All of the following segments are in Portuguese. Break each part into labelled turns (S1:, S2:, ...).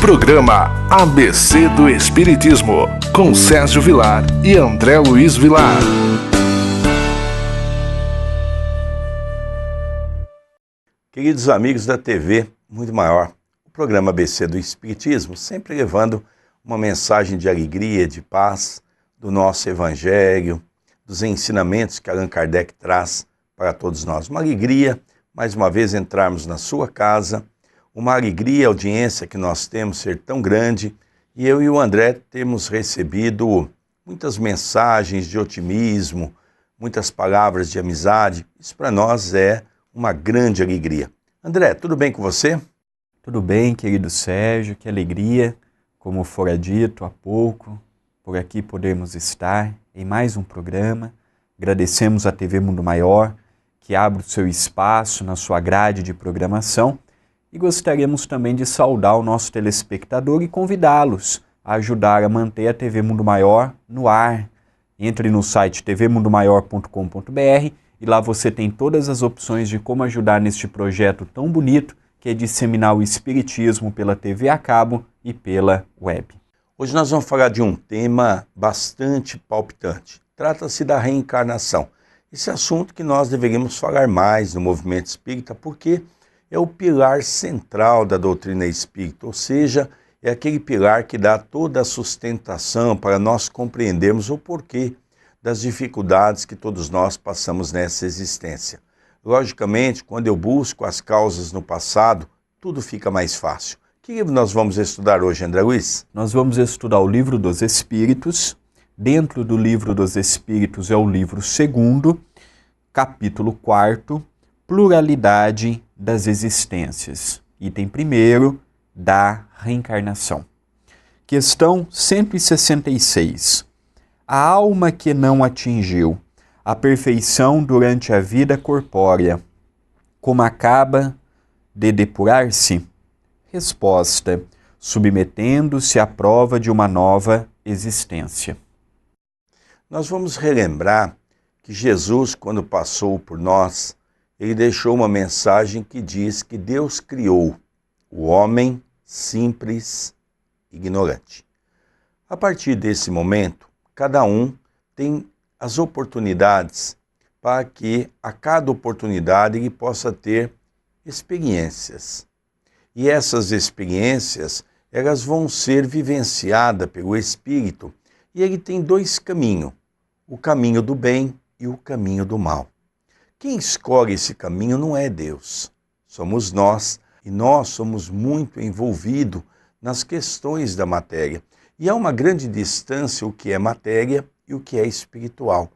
S1: Programa ABC do Espiritismo, com Sérgio Vilar e André Luiz Vilar.
S2: Queridos amigos da TV Muito Maior, o programa ABC do Espiritismo, sempre levando uma mensagem de alegria, de paz, do nosso Evangelho, dos ensinamentos que Allan Kardec traz para todos nós. Uma alegria, mais uma vez, entrarmos na sua casa, uma alegria a audiência que nós temos ser tão grande, e eu e o André temos recebido muitas mensagens de otimismo, muitas palavras de amizade. Isso para nós é uma grande alegria. André, tudo bem com você?
S3: Tudo bem, querido Sérgio, que alegria, como fora dito há pouco, por aqui podemos estar em mais um programa. Agradecemos à TV Mundo Maior, que abre o seu espaço na sua grade de programação, e gostaríamos também de saudar o nosso telespectador e convidá-los a ajudar a manter a TV Mundo Maior no ar. Entre no site tvmundomaior.com.br e lá você tem todas as opções de como ajudar neste projeto tão bonito que é disseminar o Espiritismo pela TV a cabo e pela web.
S2: Hoje nós vamos falar de um tema bastante palpitante. Trata-se da reencarnação. Esse assunto que nós deveríamos falar mais no movimento espírita, porque é o pilar central da doutrina espírita, ou seja, é aquele pilar que dá toda a sustentação para nós compreendermos o porquê das dificuldades que todos nós passamos nessa existência. Logicamente, quando eu busco as causas no passado, tudo fica mais fácil. Que livro nós vamos estudar hoje, André Luiz?
S3: Nós vamos estudar o Livro dos Espíritos. Dentro do Livro dos Espíritos é o livro 2º, capítulo 4º, Pluralidade das Existências. Item 1º, da reencarnação. Questão 166. A alma que não atingiu a perfeição durante a vida corpórea, como acaba de depurar-se? Resposta: submetendo-se à prova de uma nova existência.
S2: Nós vamos relembrar que Jesus, quando passou por nós, ele deixou uma mensagem que diz que Deus criou o homem simples, ignorante. A partir desse momento, cada um tem as oportunidades para que a cada oportunidade ele possa ter experiências. E essas experiências, elas vão ser vivenciadas pelo Espírito. E ele tem dois caminhos, o caminho do bem e o caminho do mal. Quem escolhe esse caminho não é Deus, somos nós, e nós somos muito envolvidos nas questões da matéria. E há uma grande distância o que é matéria e o que é espiritual.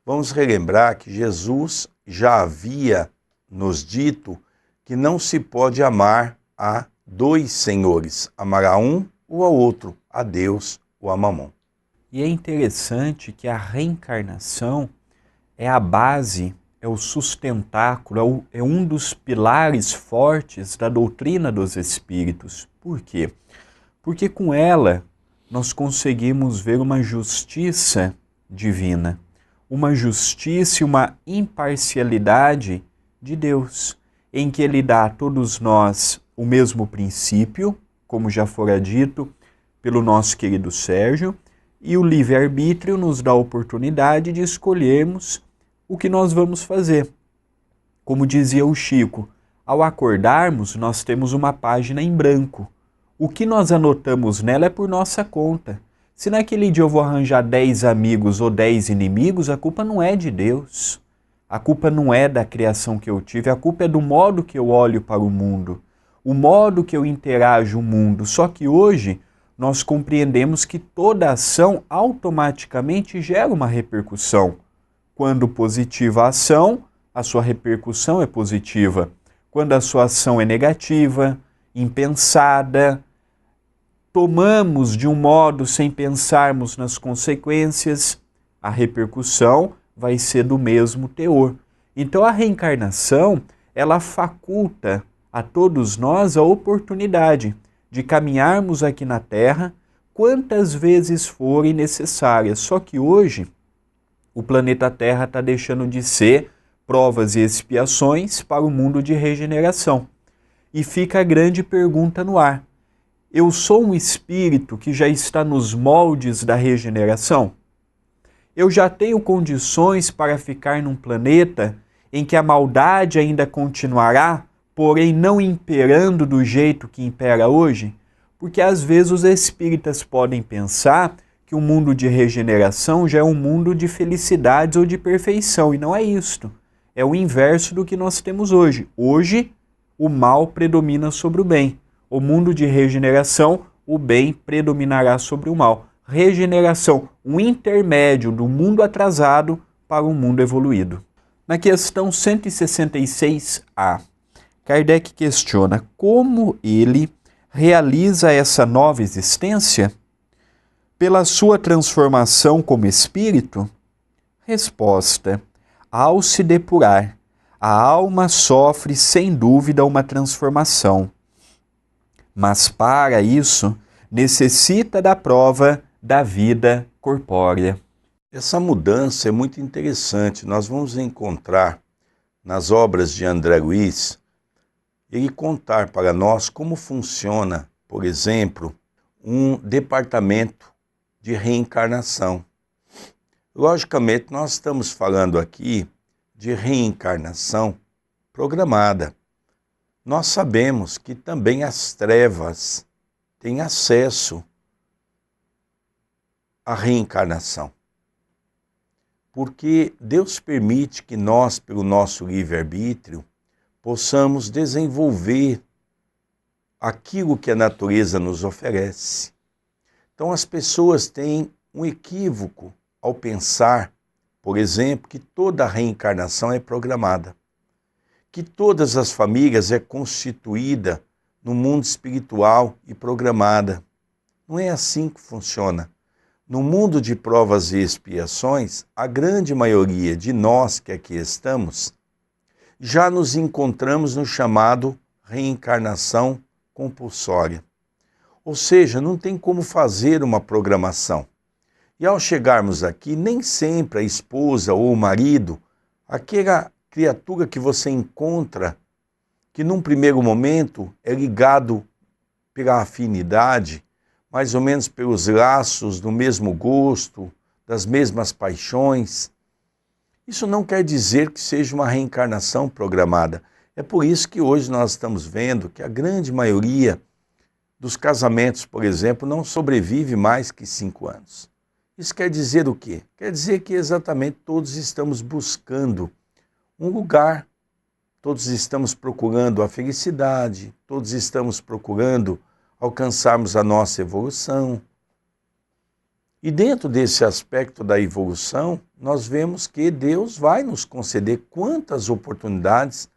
S2: Vamos relembrar que Jesus já havia nos dito que não se pode amar a dois senhores, amar a um ou ao outro, a Deus ou a Mamon.
S3: E é interessante que a reencarnação é a base, é o sustentáculo, é um dos pilares fortes da doutrina dos Espíritos. Por quê? Porque com ela nós conseguimos ver uma justiça divina, uma justiça e uma imparcialidade de Deus, em que Ele dá a todos nós o mesmo princípio, como já fora dito pelo nosso querido Sérgio, e o livre-arbítrio nos dá a oportunidade de escolhermos o que nós vamos fazer. Como dizia o Chico, ao acordarmos, nós temos uma página em branco. O que nós anotamos nela é por nossa conta. Se naquele dia eu vou arranjar 10 amigos ou 10 inimigos, a culpa não é de Deus. A culpa não é da criação que eu tive, a culpa é do modo que eu olho para o mundo, o modo que eu interajo o mundo. Só que hoje nós compreendemos que toda ação automaticamente gera uma repercussão. Quando positiva a ação, a sua repercussão é positiva. Quando a sua ação é negativa, impensada, tomamos de um modo sem pensarmos nas consequências, a repercussão vai ser do mesmo teor. Então a reencarnação, ela faculta a todos nós a oportunidade de caminharmos aqui na Terra quantas vezes forem necessárias. Só que hoje o planeta Terra está deixando de ser provas e expiações para o mundo de regeneração. E fica a grande pergunta no ar. eu sou um espírito que já está nos moldes da regeneração? Eu já tenho condições para ficar num planeta em que a maldade ainda continuará, porém não imperando do jeito que impera hoje? Porque às vezes os espíritas podem pensar que o mundo de regeneração já é um mundo de felicidades ou de perfeição, e não é isto. É o inverso do que nós temos hoje. Hoje, o mal predomina sobre o bem. O mundo de regeneração, o bem predominará sobre o mal. Regeneração, um intermédio do mundo atrasado para o mundo evoluído. Na questão 166A, Kardec questiona como ele realiza essa nova existência pela sua transformação como espírito? Resposta: ao se depurar, a alma sofre sem dúvida uma transformação, mas para isso necessita da prova da vida corpórea.
S2: Essa mudança é muito interessante. Nós vamos encontrar nas obras de André Luiz ele contar para nós como funciona, por exemplo, um departamento de reencarnação. Logicamente, nós estamos falando aqui de reencarnação programada. Nós sabemos que também as trevas têm acesso à reencarnação, porque Deus permite que nós, pelo nosso livre-arbítrio, possamos desenvolver aquilo que a natureza nos oferece. Então as pessoas têm um equívoco ao pensar, por exemplo, que toda a reencarnação é programada, que todas as famílias é constituída no mundo espiritual e programada. Não é assim que funciona. No mundo de provas e expiações, a grande maioria de nós que aqui estamos já nos encontramos no chamado reencarnação compulsória. Ou seja, não tem como fazer uma programação. E ao chegarmos aqui, nem sempre a esposa ou o marido, aquela criatura que você encontra, que num primeiro momento é ligado pela afinidade, mais ou menos pelos laços do mesmo gosto, das mesmas paixões, isso não quer dizer que seja uma reencarnação programada. É por isso que hoje nós estamos vendo que a grande maioria dos casamentos, por exemplo, não sobrevive mais que 5 anos. Isso quer dizer o quê? Quer dizer que exatamente todos estamos buscando um lugar, todos estamos procurando a felicidade, todos estamos procurando alcançarmos a nossa evolução. E dentro desse aspecto da evolução, nós vemos que Deus vai nos conceder quantas oportunidades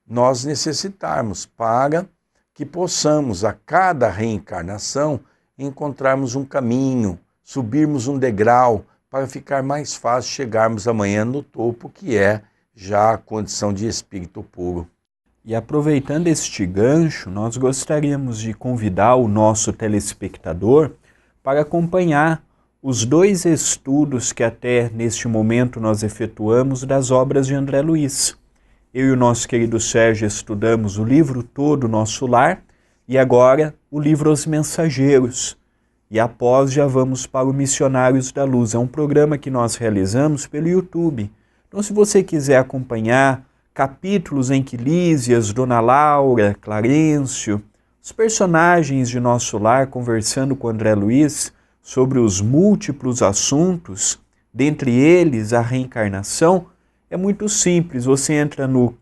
S2: nós necessitarmos para que possamos, a cada reencarnação, encontrarmos um caminho, subirmos um degrau, para ficar mais fácil chegarmos amanhã no topo, que é já a condição de espírito puro.
S3: E aproveitando este gancho, nós gostaríamos de convidar o nosso telespectador para acompanhar os 2 estudos que até neste momento nós efetuamos das obras de André Luiz. Eu e o nosso querido Sérgio estudamos o livro todo Nosso Lar e agora o livro Os Mensageiros. E após já vamos para o Missionários da Luz. É um programa que nós realizamos pelo YouTube. Então se você quiser acompanhar capítulos em que Lísias, Dona Laura, Clarencio, os personagens de Nosso Lar conversando com André Luiz sobre os múltiplos assuntos, dentre eles a reencarnação, é muito simples. Você entra no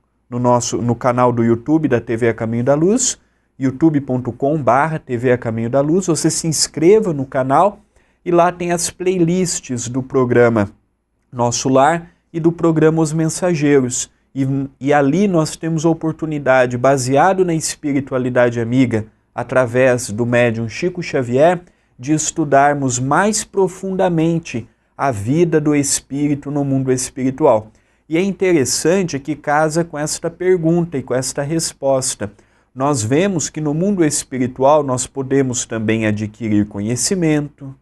S3: canal do YouTube da TV A Caminho da Luz, youtube.com/TV A Caminho da Luz, você se inscreva no canal e lá tem as playlists do programa Nosso Lar e do programa Os Mensageiros. E ali nós temos a oportunidade, baseado na espiritualidade amiga, através do médium Chico Xavier, de estudarmos mais profundamente a vida do espírito no mundo espiritual. E é interessante que casa com esta pergunta e com esta resposta. Nós vemos que no mundo espiritual nós podemos também adquirir conhecimento,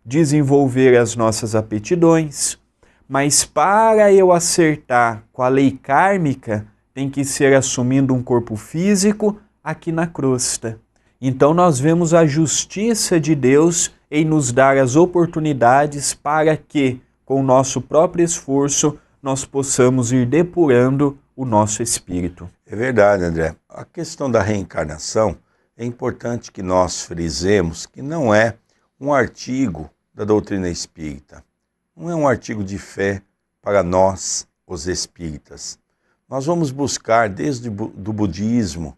S3: desenvolver as nossas aptidões, mas para eu acertar com a lei kármica, tem que ser assumindo um corpo físico aqui na crosta. Então nós vemos a justiça de Deus em nos dar as oportunidades para que, com o nosso próprio esforço, nós possamos ir depurando o nosso espírito.
S2: É verdade, André. A questão da reencarnação é importante que nós frisemos que não é um artigo da doutrina espírita. Não é um artigo de fé para nós, os espíritas. Nós vamos buscar desde o budismo,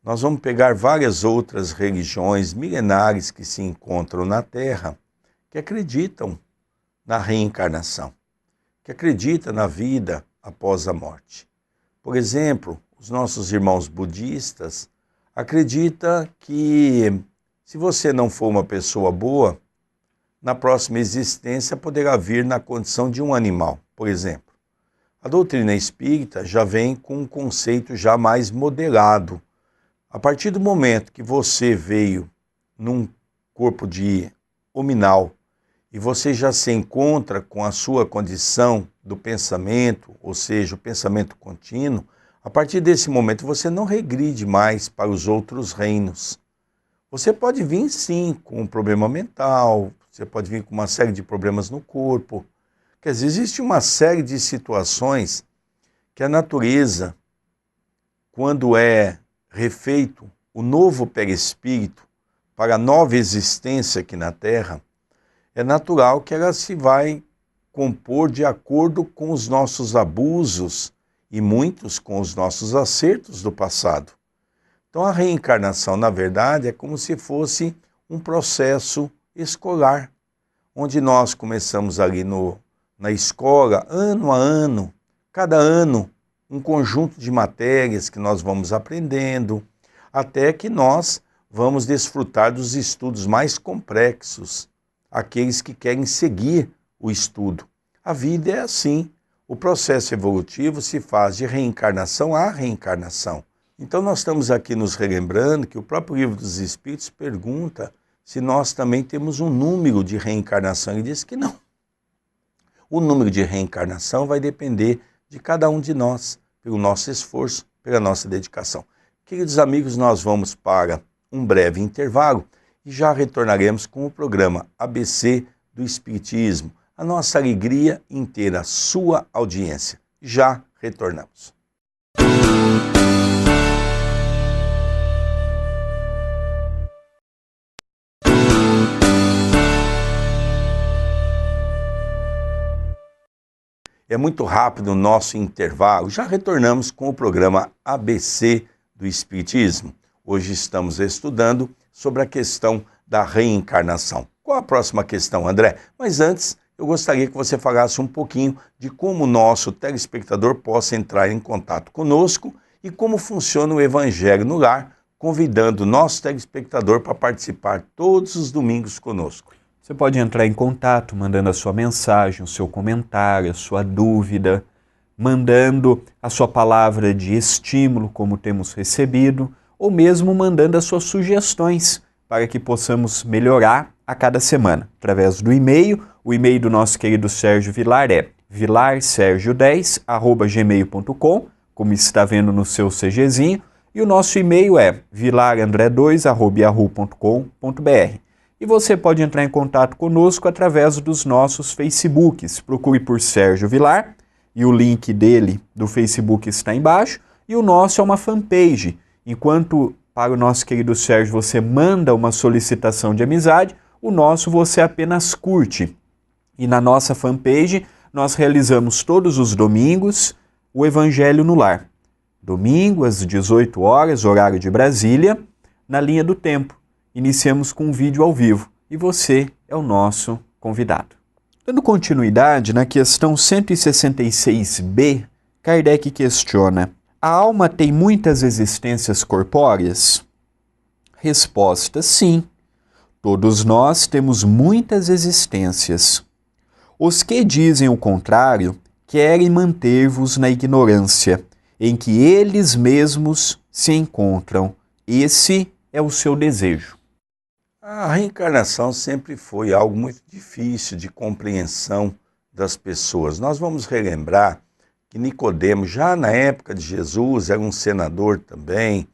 S2: nós vamos pegar várias outras religiões milenares que se encontram na Terra, que acreditam na reencarnação, que acreditam na vida após a morte. Por exemplo, os nossos irmãos budistas acreditam que se você não for uma pessoa boa, na próxima existência poderá vir na condição de um animal, por exemplo. A doutrina espírita já vem com um conceito já mais modelado. A partir do momento que você veio num corpo de hominal e você já se encontra com a sua condição do pensamento, ou seja, o pensamento contínuo, a partir desse momento você não regride mais para os outros reinos. Você pode vir sim com um problema mental, você pode vir com uma série de problemas no corpo. Quer dizer, existe uma série de situações que a natureza, quando é refeito o novo perispírito para a nova existência aqui na Terra, é natural que ela se vai compor de acordo com os nossos abusos e muitos com os nossos acertos do passado. Então a reencarnação, na verdade, é como se fosse um processo escolar, onde nós começamos ali na escola, ano a ano, cada ano, um conjunto de matérias que nós vamos aprendendo, até que nós vamos desfrutar dos estudos mais complexos, aqueles que querem seguir o estudo. A vida é assim, o processo evolutivo se faz de reencarnação a reencarnação. Então nós estamos aqui nos relembrando que o próprio Livro dos Espíritos pergunta se nós também temos um número de reencarnação. Ele diz que não. O número de reencarnação vai depender de cada um de nós, pelo nosso esforço, pela nossa dedicação. Queridos amigos, nós vamos para um breve intervalo e já retornaremos com o programa ABC do Espiritismo. A nossa alegria em ter a sua audiência. Já retornamos. É muito rápido o nosso intervalo. Já retornamos com o programa ABC do Espiritismo. Hoje estamos estudando sobre a questão da reencarnação. Qual a próxima questão, André? Mas antes, eu gostaria que você falasse um pouquinho de como o nosso telespectador possa entrar em contato conosco e como funciona o Evangelho no Lar, convidando o nosso telespectador para participar todos os domingos conosco.
S3: Você pode entrar em contato mandando a sua mensagem, o seu comentário, a sua dúvida, mandando a sua palavra de estímulo, como temos recebido, ou mesmo mandando as suas sugestões para que possamos melhorar a cada semana. Através do e-mail, o e-mail do nosso querido Sérgio Vilar é vilarsergio10@gmail.com, como está vendo no seu CGzinho, e o nosso e-mail é vilarandré2@yahoo.com.br. E você pode entrar em contato conosco através dos nossos Facebooks. Procure por Sérgio Vilar, e o link dele do Facebook está embaixo, e o nosso é uma fanpage. Enquanto para o nosso querido Sérgio você manda uma solicitação de amizade, o nosso você apenas curte. E na nossa fanpage nós realizamos todos os domingos o Evangelho no Lar. Domingo às 18 horas, horário de Brasília, na linha do tempo. Iniciamos com um vídeo ao vivo e você é o nosso convidado. Dando continuidade na questão 166b, Kardec questiona: a alma tem muitas existências corpóreas? Resposta: sim. Todos nós temos muitas existências. Os que dizem o contrário querem manter-vos na ignorância, em que eles mesmos se encontram. Esse é o seu desejo.
S2: A reencarnação sempre foi algo muito difícil de compreensão das pessoas. Nós vamos relembrar que Nicodemo, já na época de Jesus, era um senador também,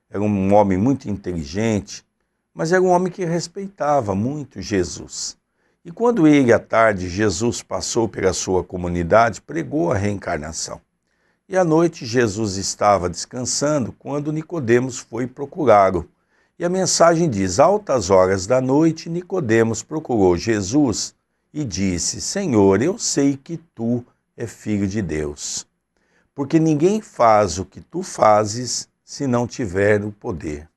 S2: era um homem muito inteligente, mas era um homem que respeitava muito Jesus. E quando ele, à tarde, Jesus passou pela sua comunidade, pregou a reencarnação. E à noite Jesus estava descansando quando Nicodemos foi procurá-lo. E a mensagem diz: altas horas da noite, Nicodemos procurou Jesus e disse: Senhor, eu sei que tu és filho de Deus, porque ninguém faz o que tu fazes se não tiver o poder.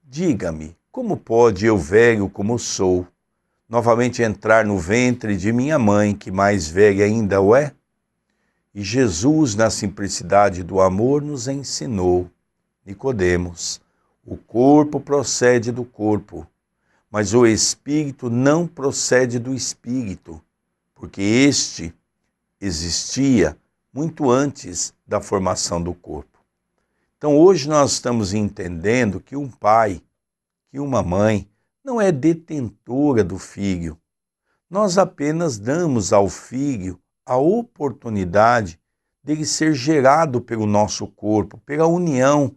S2: Diga-me, como pode eu, velho como sou, novamente entrar no ventre de minha mãe, que mais velha ainda o é? E Jesus, na simplicidade do amor, nos ensinou: Nicodemos, o corpo procede do corpo, mas o espírito não procede do espírito, porque este existia muito antes da formação do corpo. Então hoje nós estamos entendendo que um pai, que uma mãe, não é detentora do filho. Nós apenas damos ao filho a oportunidade dele ser gerado pelo nosso corpo, pela união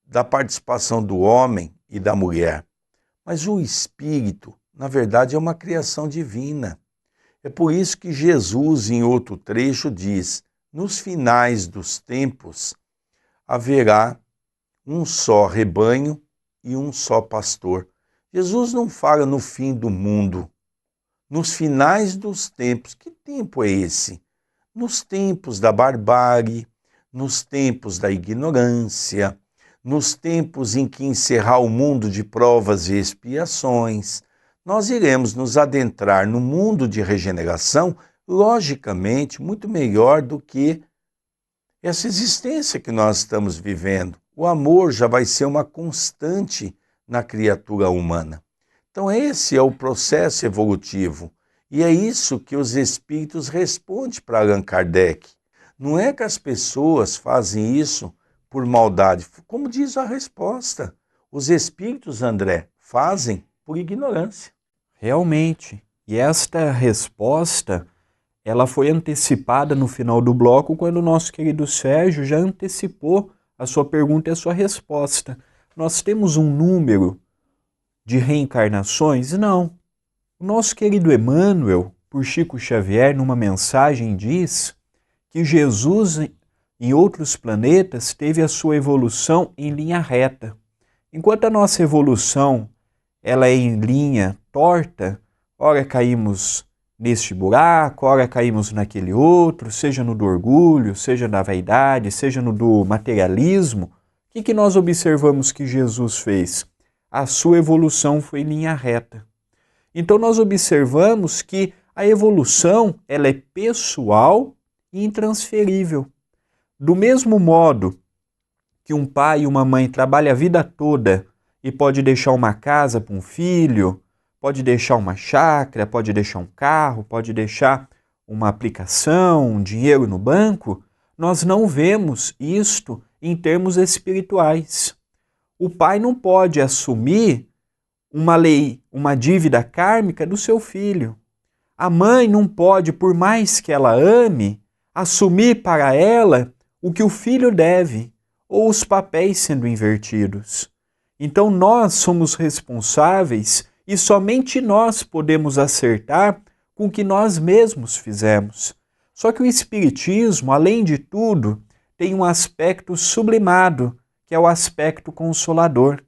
S2: da participação do homem e da mulher. Mas o espírito, na verdade, é uma criação divina. É por isso que Jesus, em outro trecho, diz: nos finais dos tempos haverá um só rebanho e um só pastor. Jesus não fala no fim do mundo, nos finais dos tempos. Que tempo é esse? Nos tempos da barbárie, nos tempos da ignorância, nos tempos em que encerrar o mundo de provas e expiações, nós iremos nos adentrar no mundo de regeneração, logicamente, muito melhor do que essa existência que nós estamos vivendo. O amor já vai ser uma constante na criatura humana. Então esse é o processo evolutivo. E é isso que os espíritos respondem para Allan Kardec. Não é que as pessoas fazem isso por maldade. Como diz a resposta, os espíritos, André, fazem por ignorância.
S3: Realmente. E esta resposta, ela foi antecipada no final do bloco, quando o nosso querido Sérgio já antecipou a sua pergunta e a sua resposta. Nós temos um número de reencarnações? Não. O nosso querido Emmanuel, por Chico Xavier, numa mensagem diz que Jesus, em outros planetas, teve a sua evolução em linha reta. Enquanto a nossa evolução ela é em linha torta, ora caímos neste buraco, ora caímos naquele outro, seja no do orgulho, seja na vaidade, seja no do materialismo. O que nós observamos que Jesus fez? A sua evolução foi em linha reta. Então nós observamos que a evolução ela é pessoal e intransferível. Do mesmo modo que um pai e uma mãe trabalham a vida toda e pode deixar uma casa para um filho, pode deixar uma chácara, pode deixar um carro, pode deixar uma aplicação, um dinheiro no banco, nós não vemos isto em termos espirituais. O pai não pode assumir uma dívida kármica do seu filho. A mãe não pode, por mais que ela ame, assumir para ela o que o filho deve, ou os papéis sendo invertidos. Então nós somos responsáveis e somente nós podemos acertar com o que nós mesmos fizemos. Só que o Espiritismo, além de tudo, tem um aspecto sublimado, que é o aspecto consolador.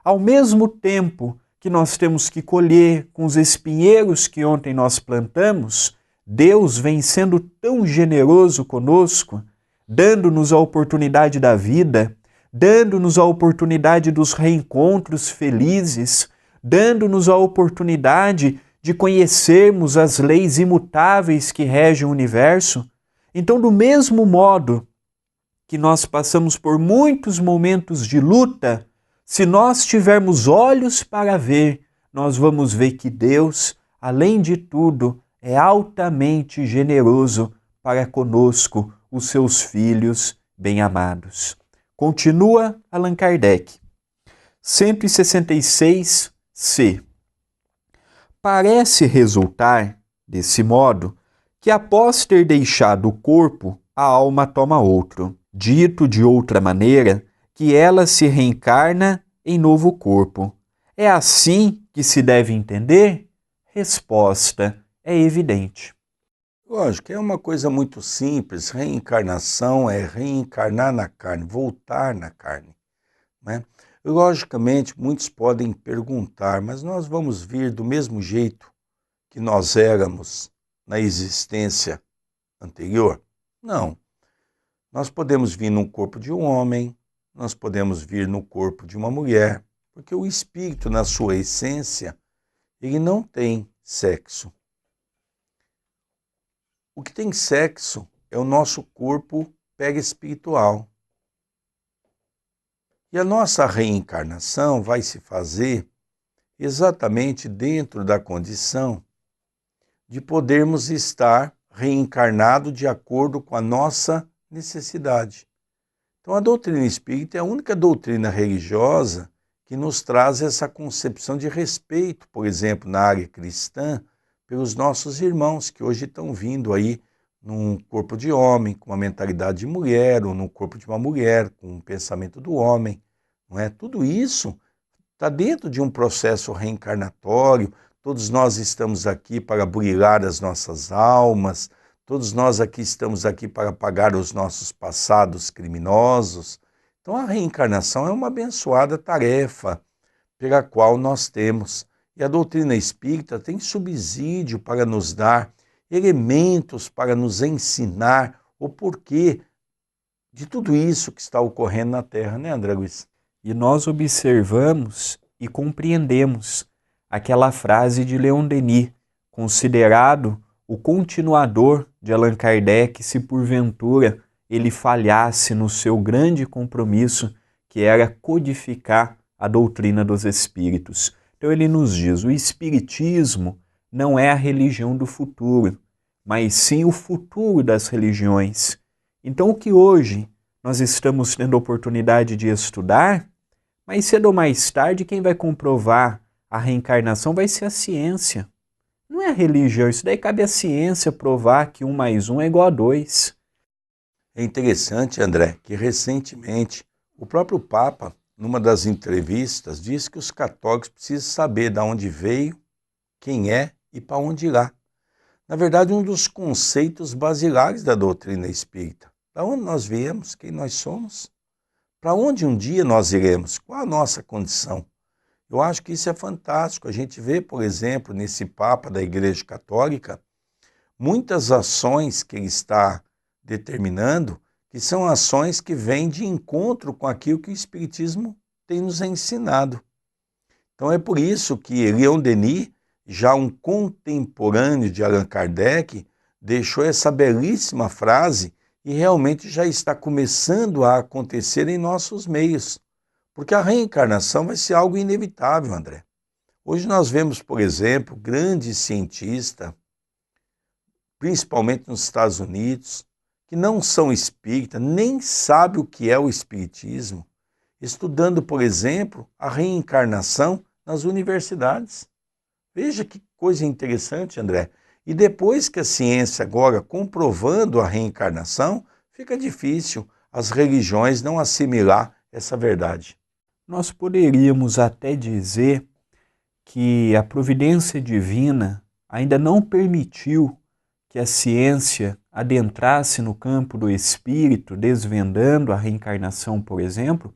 S3: Ao mesmo tempo que nós temos que colher com os espinheiros que ontem nós plantamos, Deus vem sendo tão generoso conosco, dando-nos a oportunidade da vida, dando-nos a oportunidade dos reencontros felizes, dando-nos a oportunidade de conhecermos as leis imutáveis que regem o universo. Então, do mesmo modo que nós passamos por muitos momentos de luta, se nós tivermos olhos para ver, nós vamos ver que Deus, além de tudo, é altamente generoso para conosco, os seus filhos bem-amados. Continua Allan Kardec. 166c. Parece resultar, desse modo, que após ter deixado o corpo, a alma toma outro. Dito de outra maneira, que ela se reencarna em novo corpo. É assim que se deve entender? Resposta: é evidente.
S2: Lógico, é uma coisa muito simples. Reencarnação é reencarnar na carne, voltar na carne, né? Logicamente, muitos podem perguntar, mas nós vamos vir do mesmo jeito que nós éramos na existência anterior? Não. Nós podemos vir no corpo de um homem, nós podemos vir no corpo de uma mulher, porque o espírito, na sua essência, ele não tem sexo. O que tem sexo é o nosso corpo perispiritual. E a nossa reencarnação vai se fazer exatamente dentro da condição de podermos estar reencarnado de acordo com a nossa necessidade. Então a doutrina espírita é a única doutrina religiosa que nos traz essa concepção de respeito, por exemplo, na área cristã, pelos nossos irmãos que hoje estão vindo aí num corpo de homem, com uma mentalidade de mulher, ou no corpo de uma mulher, com um pensamento do homem, não é? Tudo isso está dentro de um processo reencarnatório. Todos nós estamos aqui para burilar as nossas almas, todos nós aqui estamos aqui para pagar os nossos passados criminosos. Então a reencarnação é uma abençoada tarefa pela qual nós temos. E a doutrina espírita tem subsídio para nos dar elementos para nos ensinar o porquê de tudo isso que está ocorrendo na Terra, né, André Luiz?
S3: E nós observamos e compreendemos aquela frase de Leon Denis, considerado o continuador de Allan Kardec, se porventura ele falhasse no seu grande compromisso, que era codificar a doutrina dos espíritos. Então ele nos diz, o espiritismo não é a religião do futuro, mas sim o futuro das religiões. Então o que hoje nós estamos tendo a oportunidade de estudar, mais cedo ou mais tarde quem vai comprovar a reencarnação vai ser a ciência. Não é a religião, isso daí cabe à ciência provar que 1 mais 1 é igual a 2.
S2: É interessante, André, que recentemente o próprio Papa, numa das entrevistas, disse que os católicos precisam saber de onde veio, quem é e para onde irá. Na verdade, um dos conceitos basilares da doutrina espírita. Da onde nós viemos, quem nós somos, para onde um dia nós iremos, qual a nossa condição. Eu acho que isso é fantástico. A gente vê, por exemplo, nesse Papa da Igreja Católica, muitas ações que ele está determinando, que são ações que vêm de encontro com aquilo que o Espiritismo tem nos ensinado. Então é por isso que Leon Denis, já um contemporâneo de Allan Kardec, deixou essa belíssima frase e realmente já está começando a acontecer em nossos meios. Porque a reencarnação vai ser algo inevitável, André. Hoje nós vemos, por exemplo, grandes cientistas, principalmente nos Estados Unidos, que não são espíritas, nem sabem o que é o espiritismo, estudando, por exemplo, a reencarnação nas universidades. Veja que coisa interessante, André. E depois que a ciência agora comprovando a reencarnação, fica difícil as religiões não assimilar essa verdade.
S3: Nós poderíamos até dizer que a providência divina ainda não permitiu que a ciência adentrasse no campo do espírito, desvendando a reencarnação, por exemplo,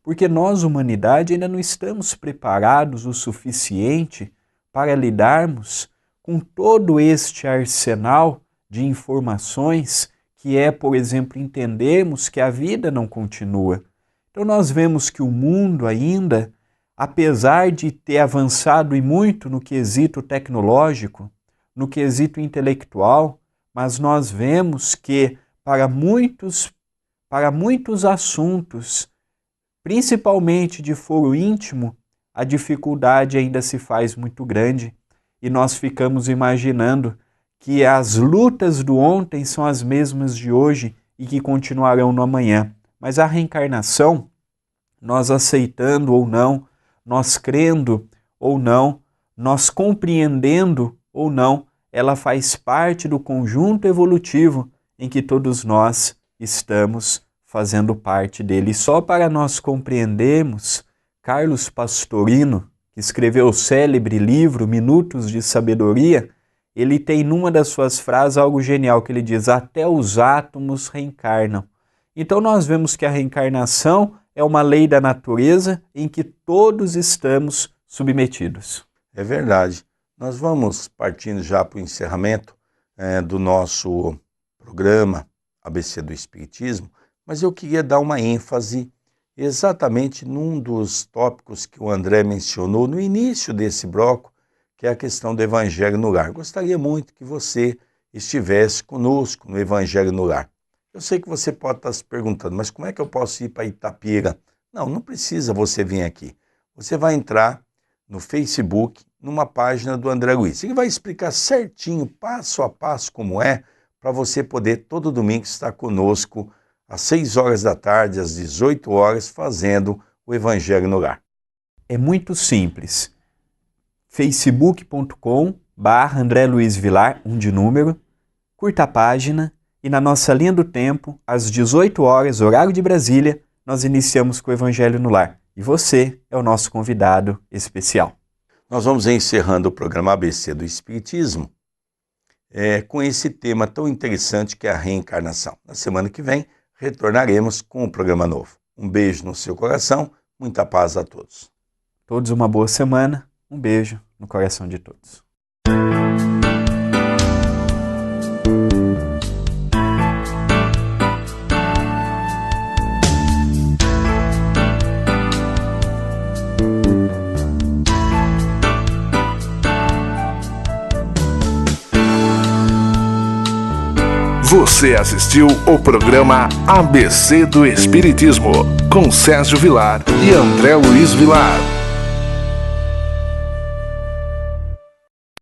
S3: porque nós, humanidade, ainda não estamos preparados o suficiente para lidarmos com todo este arsenal de informações que é, por exemplo, entendermos que a vida não continua. Então nós vemos que o mundo ainda, apesar de ter avançado e muito no quesito tecnológico, no quesito intelectual, mas nós vemos que para muitos assuntos, principalmente de foro íntimo, a dificuldade ainda se faz muito grande e nós ficamos imaginando que as lutas do ontem são as mesmas de hoje e que continuarão no amanhã. Mas a reencarnação, nós aceitando ou não, nós crendo ou não, nós compreendendo ou não, ela faz parte do conjunto evolutivo em que todos nós estamos fazendo parte dele. E só para nós compreendermos, Carlos Pastorino, que escreveu o célebre livro Minutos de Sabedoria, ele tem numa das suas frases algo genial, que ele diz: até os átomos reencarnam. Então nós vemos que a reencarnação é uma lei da natureza em que todos estamos submetidos.
S2: É verdade. Nós vamos partindo já para o encerramento do nosso programa ABC do Espiritismo, mas eu queria dar uma ênfase exatamente num dos tópicos que o André mencionou no início desse bloco, que é a questão do Evangelho no Lar. Gostaria muito que você estivesse conosco no Evangelho no Lar. Eu sei que você pode estar se perguntando, mas como é que eu posso ir para Itapira? Não precisa você vir aqui. Você vai entrar no Facebook, numa página do André Luiz. Ele vai explicar certinho, passo a passo, como é, para você poder todo domingo estar conosco às 6 horas da tarde, às 18 horas, fazendo o Evangelho no Lar.
S3: É muito simples. facebook.com/André Luiz Vilar, 1 de número, curta a página e na nossa linha do tempo, às 18 horas, horário de Brasília, nós iniciamos com o Evangelho no Lar. E você é o nosso convidado especial.
S2: Nós vamos encerrando o programa ABC do Espiritismo com esse tema tão interessante que é a reencarnação. Na semana que vem, retornaremos com um programa novo. Um beijo no seu coração, muita paz a todos.
S3: Todos uma boa semana, um beijo no coração de todos.
S1: Você assistiu o programa ABC do Espiritismo, com Sérgio Vilar e André Luiz Vilar.